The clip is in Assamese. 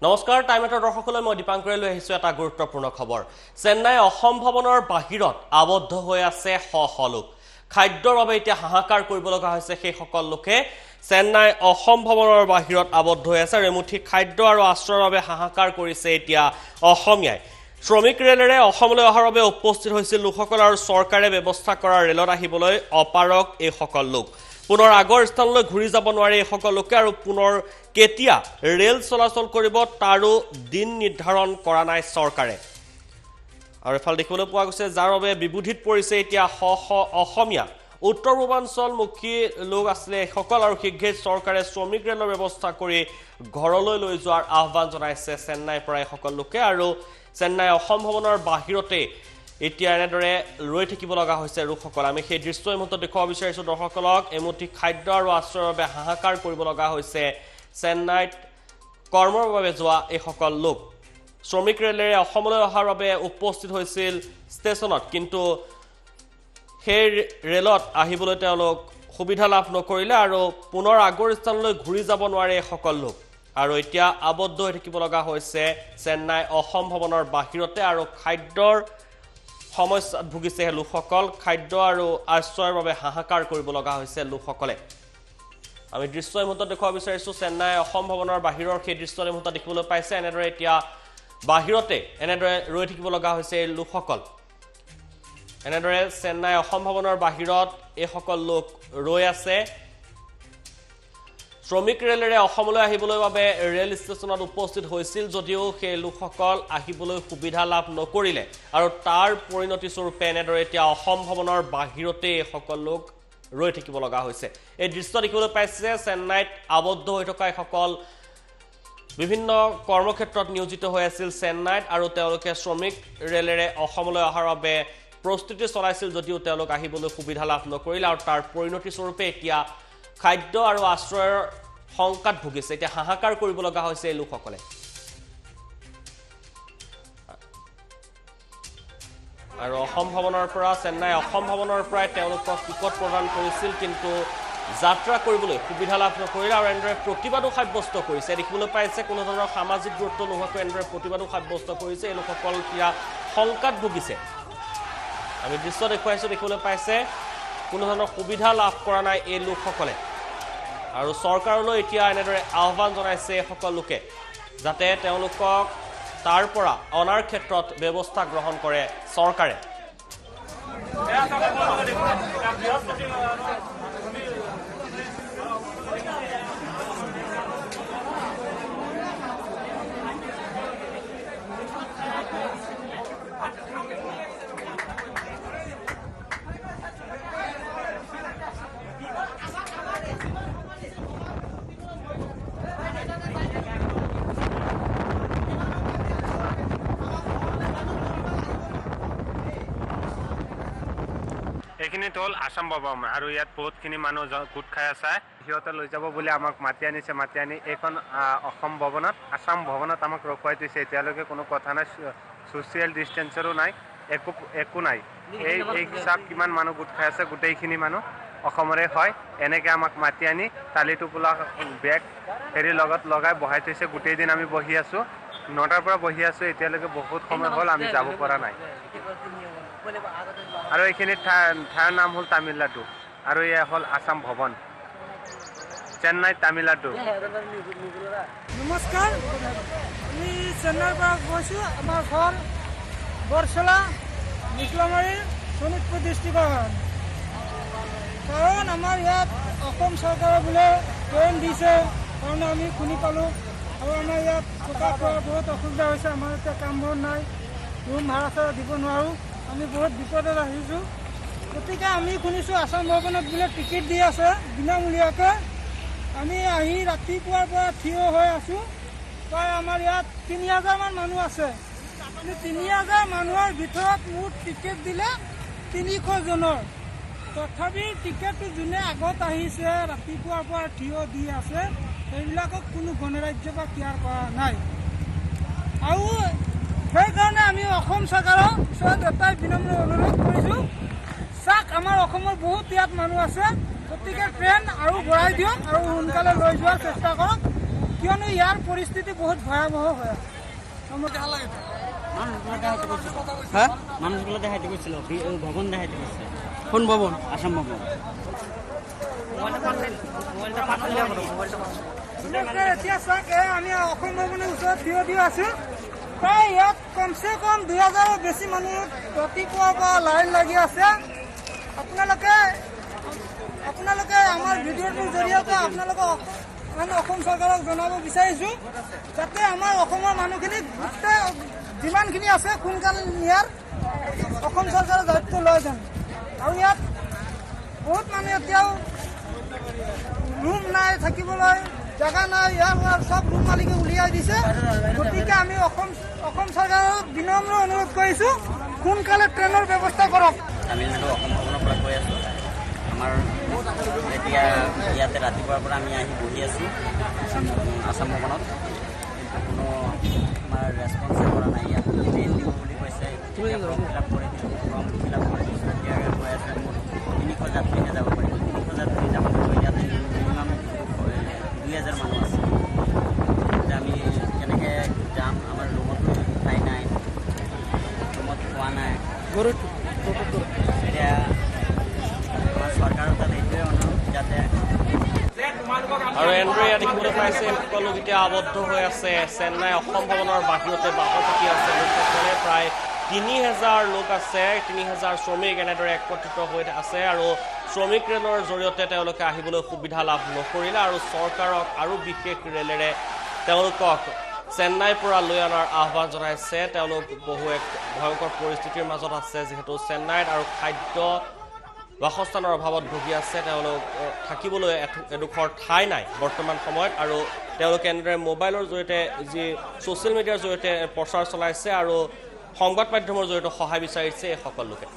নমস্কাৰ টাইমেটৰ দৰ্শকলৈ মই দীপাংকৰে লৈ আহিছো এটা গুৰুত্বপূৰ্ণ খবৰ চেন্নাই অসম ভৱনৰ বাহিৰত আবদ্ধ হৈ আছে শ লোক খাদ্যৰ বাবে এতিয়া হাহাকাৰ কৰিব লগা হৈছে সেই সকল লোকে চেন্নাই অসম ভৱনৰ বাহিৰত আবদ্ধ হৈ আছে ৰেমুঠি খাদ্য আৰু আশ্ৰয়ৰ বাবে হাহাকাৰ কৰিছে এতিয়া অসমীয়াই শ্ৰমিক ৰেলেৰে অসমলৈ অহাৰ বাবে উপস্থিত হৈছিল লোকসকল আৰু চৰকাৰে ব্যৱস্থা কৰা ৰেলত আহিবলৈ অপাৰক এই সকল লোক পুনৰ আগৰ স্থানলৈ ঘূৰি যাব নোৱাৰে এই সকল লোকে আৰু পুনৰ কেতিয়া ৰেল চলাচল কৰিব তাৰো দিন নিৰ্ধাৰণ কৰা নাই চৰকাৰে আৰু এফাল দেখিবলৈ পোৱা গৈছে যাৰ বাবে বিবুধিত পৰিছে এতিয়া অসমীয়া উত্তৰ পূৰ্বাঞ্চলমুখী লোক আছিলে সকল আৰু শীঘ্ৰেই চৰকাৰে শ্ৰমিক ৰেলৰ ব্যৱস্থা কৰি ঘৰলৈ লৈ যোৱাৰ আহ্বান জনাইছে চেন্নাইৰ পৰা এই সকল লোকে আৰু চেন্নাই অসম ভৱনৰ বাহিৰতে এতিয়া এনেদৰে ৰৈ থাকিব লগা হৈছে লোকসকল আমি সেই দৃশ্য এই মুহূৰ্তত দেখুৱাব বিচাৰিছো দৰ্শকসকলক এমুঠি খাদ্য আৰু আশ্ৰয়ৰ বাবে হাহাকাৰ কৰিব লগা হৈছে চেন্নাইত কৰ্মৰ বাবে যোৱা এই সকল লোক শ্ৰমিক ৰেলেৰে অসমলৈ অহাৰ বাবে উপস্থিত হৈছিল ষ্টেচনত কিন্তু সেই ৰেলত আহিবলৈ তেওঁলোক সুবিধা লাভ নকৰিলে আৰু পুনৰ আগৰ স্থানলৈ ঘূৰি যাব নোৱাৰে এই সকল লোক আৰু এতিয়া আবদ্ধ হৈ থাকিব লগা হৈছে চেন্নাই অসম ভৱনৰ বাহিৰতে আৰু খাদ্যৰ সমস্যাত ভুগিছে লোকসকল খাদ্য আৰু আশ্ৰয়ৰ বাবে হাহাকাৰ কৰিব লগা হৈছে লোকসকলে আমি দৃশ্য এই মুহূৰ্তত দেখুৱাব বিচাৰিছো চেন্নাই অসম ভৱনৰ বাহিৰৰ সেই দৃশ্য এই মুহূৰ্তত দেখিবলৈ পাইছে এনেদৰে এতিয়া বাহিৰতে এনেদৰে ৰৈ থাকিব লগা হৈছে এই লোকসকল এনেদৰে চেন্নাই অসম ভৱনৰ বাহিৰত এই সকল লোক ৰৈ আছে শ্ৰমিক ৰেলেৰে অসমলৈ আহিবলৈ বাবে ৰেল ষ্টেচনত উপস্থিত হৈছিল যদিও সেই লোকসকল আহিবলৈ সুবিধা লাভ নকৰিলে আৰু তাৰ পৰিণতি স্বৰূপে এনেদৰে এতিয়া অসম ভৱনৰ বাহিৰতে এই সকল লোক ৰৈ থাকিব লগা হৈছে এই দৃশ্য দেখিবলৈ পাইছে চেন্নাইত আবদ্ধ হৈ থকা সকল বিভিন্ন কৰ্মক্ষেত্ৰত নিয়োজিত হৈ আছিল চেন্নাইত আৰু তেওঁলোকে শ্ৰমিক ৰেলেৰে অসমলৈ অহাৰ বাবে প্ৰস্তুতি চলাইছিল যদিও তেওঁলোক আহিবলৈ সুবিধা লাভ নকৰিলে আৰু তাৰ পৰিণতি স্বৰূপে এতিয়া খাদ্য আৰু আশ্ৰয়ৰ সংকট ভুগিছে এতিয়া হাহাকাৰ কৰিব লগা হৈছে এই লোকসকলে আৰু অসম ভৱনৰ পৰা চেন্নাই অসম ভৱনৰ পৰা তেওঁলোকক টিকট প্ৰদান কৰিছিল কিন্তু যাত্ৰা কৰিবলৈ সুবিধা লাভ নকৰিলে আৰু এনেদৰে প্ৰতিবাদো সাব্যস্ত কৰিছে দেখিবলৈ পাইছে কোনো ধৰণৰ সামাজিক গুৰুত্ব নোহোৱাকৈ এনেদৰে প্ৰতিবাদো সাব্যস্ত কৰিছে এই লোকসকল এতিয়া সংকট ভুগিছে আমি দৃশ্য দেখুৱাইছো দেখিবলৈ পাইছে কোনো ধৰণৰ সুবিধা লাভ কৰা নাই এই লোকসকলে আৰু চৰকাৰলৈ এতিয়া এনেদৰে আহ্বান জনাইছে সকল লোকে যাতে তেওঁলোকক তাৰ পৰা অনাৰ ক্ষেত্ৰত ব্যৱস্থা গ্ৰহণ কৰে চৰকাৰে এইখিনিত হ'ল আসাম ভৱন আৰু ইয়াত বহুতখিনি মানুহ গোট খাই আছে সিহঁতে লৈ যাব বুলি আমাক মাতি আনি এইখন অসম ভৱনত আসাম ভৱনত আমাক ৰখুৱাই দিছে এতিয়ালৈকে কোনো কথা নাই ছ'চিয়েল ডিষ্টেঞ্চৰো নাই একো নাই এই হিচাপ কিমান মানুহ গোট খাই আছে গোটেইখিনি মানুহ অসমৰে হয় এনেকৈ আমাক মাতি আনি টালি টোপোলা বেগ হেৰি লগত লগাই বহাই থৈছে গোটেই দিন আমি বহি আছোঁ 9টাৰ পৰা বহি আছোঁ এতিয়ালৈকে বহুত সময় হ'ল আমি যাব পৰা নাই আৰু এইখিনি ঠাইৰ নাম হ'ল তামিলনাডু আৰু এয়া হ'ল আসাম ভৱন চেন্নাই তামিলনাডু নমস্কাৰ আমি চেন্নাইৰ পৰা গৈছোঁ আমাৰ ঘৰ বৰচলা মিছলামাৰী শোণিতপুৰ ডিষ্ট্ৰিক্টৰ কাৰণ আমাৰ ইয়াত অসম চৰকাৰে বোলে ট্ৰেইন দিছে কাৰণে আমি শুনি পালোঁ আৰু আমাৰ ইয়াত থকা খোৱাৰ বহুত অসুবিধা হৈছে আমাৰ এতিয়া কাম বন নাই ৰুম ভাড়া দিব নোৱাৰোঁ আমি বহুত বিপদত আহিছোঁ গতিকে আমি শুনিছোঁ আসাম ভৱনত বোলে টিকেট দি আছে বিনামূলীয়াকৈ আমি আহি ৰাতিপুৱাৰ পৰা থিয় হৈ আছোঁ প্ৰায় আমাৰ ইয়াত 3000মান মানুহ আছে কিন্তু 3000 মানুহৰ ভিতৰত মুঠ টিকেট দিলে 300 জনৰ তথাপি টিকেটটো যোনে আগত আহিছে ৰাতিপুৱাৰ পৰা থিয় দি আছে সেইবিলাকক কোনো গণৰাজ্য বা কেয়াৰ কৰা নাই আৰু সেইকাৰণে আমি অসম চৰকাৰৰ ওচৰত এটাই বিনম্ৰ অনুৰোধ কৰিছোঁ চাওক আমাৰ অসমৰ বহুত ইয়াত মানুহ আছে গতিকে ট্ৰেইন আৰু বঢ়াই দিয়ক আৰু সোনকালে লৈ যোৱাৰ চেষ্টা কৰক কিয়নো ইয়াৰ পৰিস্থিতি বহুত ভয়াৱহ হৈ আছে। মানুষগুলো দেখাইতে গেছিল ভবন দেখাইতে গেছে কোন ভবন? আসাম ভবন। এতিয়া চাওক আমি অসম ভৱনৰ ওচৰত থিয় আছো। প্ৰায় ইয়াত কমচে কম 2000ৰ বেছি মানুহ ৰাতিপুৱাৰ পৰা লাইন লাগি আছে। আপোনালোকে আমাৰ ভিডিঅ'টোৰ জৰিয়তে আপোনালোকক আমি অসম চৰকাৰক জনাব বিচাৰিছোঁ যাতে আমাৰ অসমৰ মানুহখিনি গোটেই যিমানখিনি আছে সোনকালে নিয়াৰ অসম চৰকাৰৰ দায়িত্ব লয় যেন। আৰু ইয়াত বহুত মানুহ এতিয়াও ৰুম নাই, থাকিবলৈ জেগা নাই, ইয়াৰ চব ৰুম মালিকে উলিয়াই দিছে। গতিকে আমি অসম চৰকাৰক বিনম্ৰ অনুৰোধ কৰিছোঁ সোনকালে ট্ৰেইনৰ ব্যৱস্থা কৰক। তামিলনাডু অসম ভৱনৰ পৰা কৈ আছোঁ। আমাৰ এতিয়া ইয়াতে ৰাতিপুৱাৰ পৰা আমি আহি বহি আছোঁ আসাম ভৱনত, কিন্তু কোনো আমাৰ ৰেছপন্সে কৰা নাই। ইয়াত ট্ৰেইন দিব বুলি কৈছে, ফৰ্ম ফিল আপ কৰি দিছোঁ, ফৰ্ম ফিল আপ কৰি দিছোঁ। এতিয়া কৈ আছে মোৰ 300 যাত্ৰীহে যাব পাৰিব। 300 যাত্ৰী যাব পাৰিব। ইয়াতে মিনিমাম 2000 মানুহ আছে। এতিয়া আমি কেনেকৈ যাম? আমাৰ ৰুমতো ঠাই নাই, ৰুমত খোৱা নাই। এতিয়া আমাৰ চৰকাৰৰ তাত এইটোৱে অনুৰোধ যাতে আৰু এনেদৰে ইয়াত দেখিবলৈ পাইছে সকলো এতিয়া আবদ্ধ হৈ আছে চেন্নাই অসম ভৱনৰ বাহিৰতে বাস পাতি আছে লোকসকলে। প্ৰায় 3000 লোক আছে, 3000 শ্ৰমিক এনেদৰে একত্ৰিত হৈ আছে আৰু শ্ৰমিক ৰেলৰ জৰিয়তে তেওঁলোকে আহিবলৈ সুবিধা লাভ নকৰিলে আৰু চৰকাৰক আৰু বিশেষ ৰেলেৰে তেওঁলোকক চেন্নাইৰ পৰা লৈ অনাৰ আহ্বান জনাইছে। তেওঁলোক বহু এক ভয়ংকৰ পৰিস্থিতিৰ মাজত আছে, যিহেতু চেন্নাইত আৰু খাদ্য বাসস্থানৰ অভাৱত ভুগি আছে। তেওঁলোক থাকিবলৈ এডোখৰ ঠাই নাই বৰ্তমান সময়ত আৰু তেওঁলোকে এনেদৰে মোবাইলৰ জৰিয়তে যি ছ'চিয়েল মিডিয়াৰ জৰিয়তে প্ৰচাৰ চলাইছে আৰু সংবাদ মাধ্যমৰ জৰিয়তে সহায় বিচাৰিছে এই সকলো লোকে।